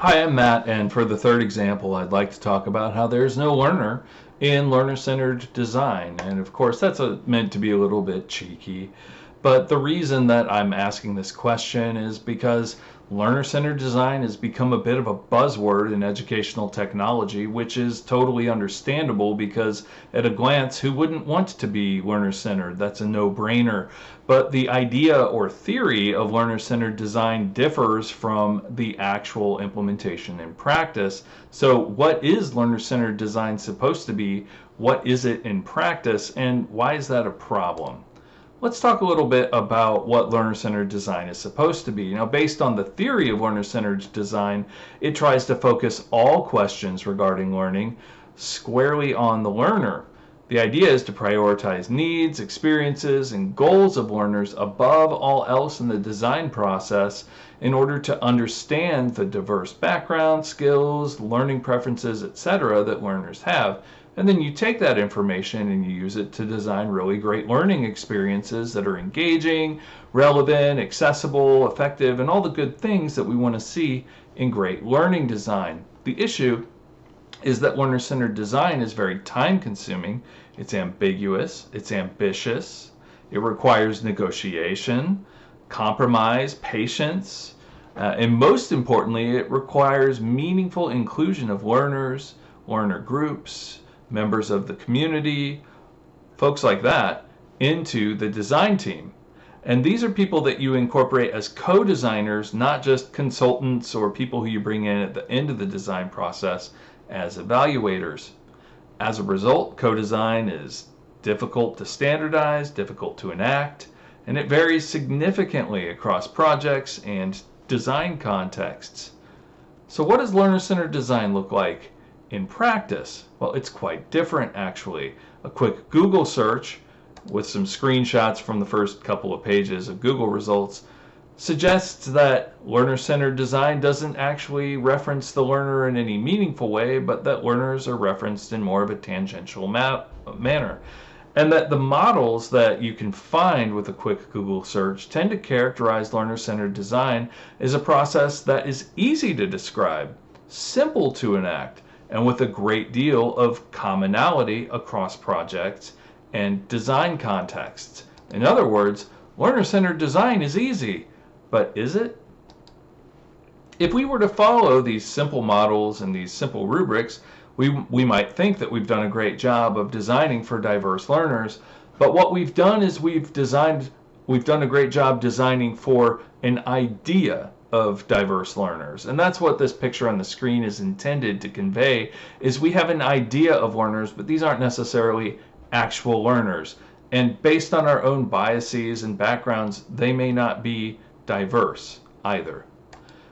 Hi, I'm Matt, and for the third example, I'd like to talk about how there's no learner in learner-centered design. And of course, that's meant to be a little bit cheeky. But the reason that I'm asking this question is because learner-centered design has become a bit of a buzzword in educational technology, which is totally understandable because at a glance, who wouldn't want to be learner-centered? That's a no-brainer. But the idea or theory of learner-centered design differs from the actual implementation in practice. So what is learner-centered design supposed to be? What is it in practice? And why is that a problem? Let's talk a little bit about what learner-centered design is supposed to be. Now, based on the theory of learner-centered design, it tries to focus all questions regarding learning squarely on the learner. The idea is to prioritize needs, experiences, and goals of learners above all else in the design process in order to understand the diverse background, skills, learning preferences, etc. that learners have. And then you take that information and you use it to design really great learning experiences that are engaging, relevant, accessible, effective, and all the good things that we want to see in great learning design. The issue is that learner-centered design is very time-consuming, it's ambiguous, it's ambitious, it requires negotiation, compromise, patience, and most importantly, it requires meaningful inclusion of learners, learner groups, members of the community, folks like that, into the design team. And these are people that you incorporate as co-designers, not just consultants or people who you bring in at the end of the design process as evaluators. As a result, co-design is difficult to standardize, difficult to enact, and it varies significantly across projects and design contexts. So what does learner-centered design look like in practice? Well, it's quite different actually. A quick Google search with some screenshots from the first couple of pages of Google results suggests that learner-centered design doesn't actually reference the learner in any meaningful way, but that learners are referenced in more of a tangential manner. And that the models that you can find with a quick Google search tend to characterize learner-centered design as a process that is easy to describe, simple to enact, and with a great deal of commonality across projects and design contexts. In other words, learner-centered design is easy, but is it? If we were to follow these simple models and these simple rubrics, we might think that we've done a great job of designing for diverse learners, but what we've done is we've done a great job designing for an idea of diverse learners. And that's what this picture on the screen is intended to convey, is we have an idea of learners, but these aren't necessarily actual learners. And based on our own biases and backgrounds, they may not be diverse either.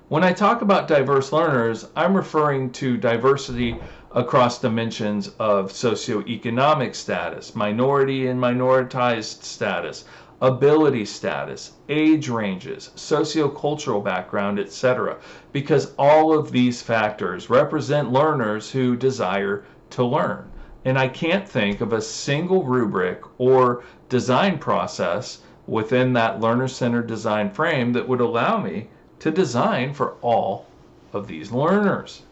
When I talk about diverse learners, I'm referring to diversity across dimensions of socioeconomic status, minority and minoritized status, ability status, age ranges, sociocultural background, etc. Because all of these factors represent learners who desire to learn. And I can't think of a single rubric or design process within that learner-centered design frame that would allow me to design for all of these learners.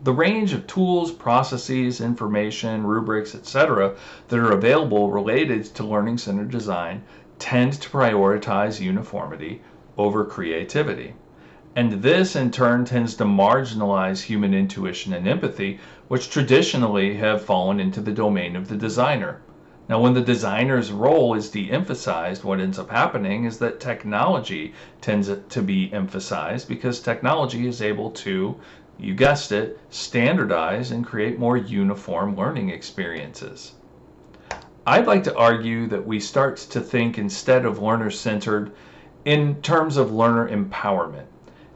The range of tools, processes, information, rubrics, etc. that are available related to learning-centered design tend to prioritize uniformity over creativity. And this in turn tends to marginalize human intuition and empathy, which traditionally have fallen into the domain of the designer. Now, when the designer's role is de-emphasized, what ends up happening is that technology tends to be emphasized because technology is able to, you guessed it, standardize and create more uniform learning experiences. I'd like to argue that we start to think instead of learner-centered in terms of learner empowerment.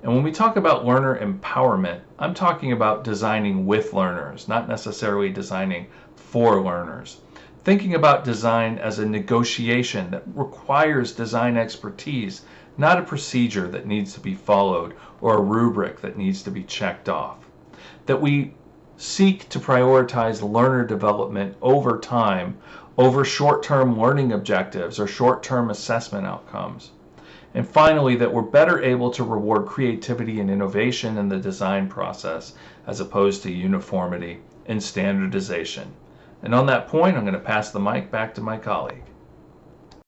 And when we talk about learner empowerment, I'm talking about designing with learners, not necessarily designing for learners. Thinking about design as a negotiation that requires design expertise, not a procedure that needs to be followed or a rubric that needs to be checked off. That we seek to prioritize learner development over time, over short-term learning objectives or short-term assessment outcomes. And finally, that we're better able to reward creativity and innovation in the design process as opposed to uniformity and standardization. And on that point, I'm going to pass the mic back to my colleague.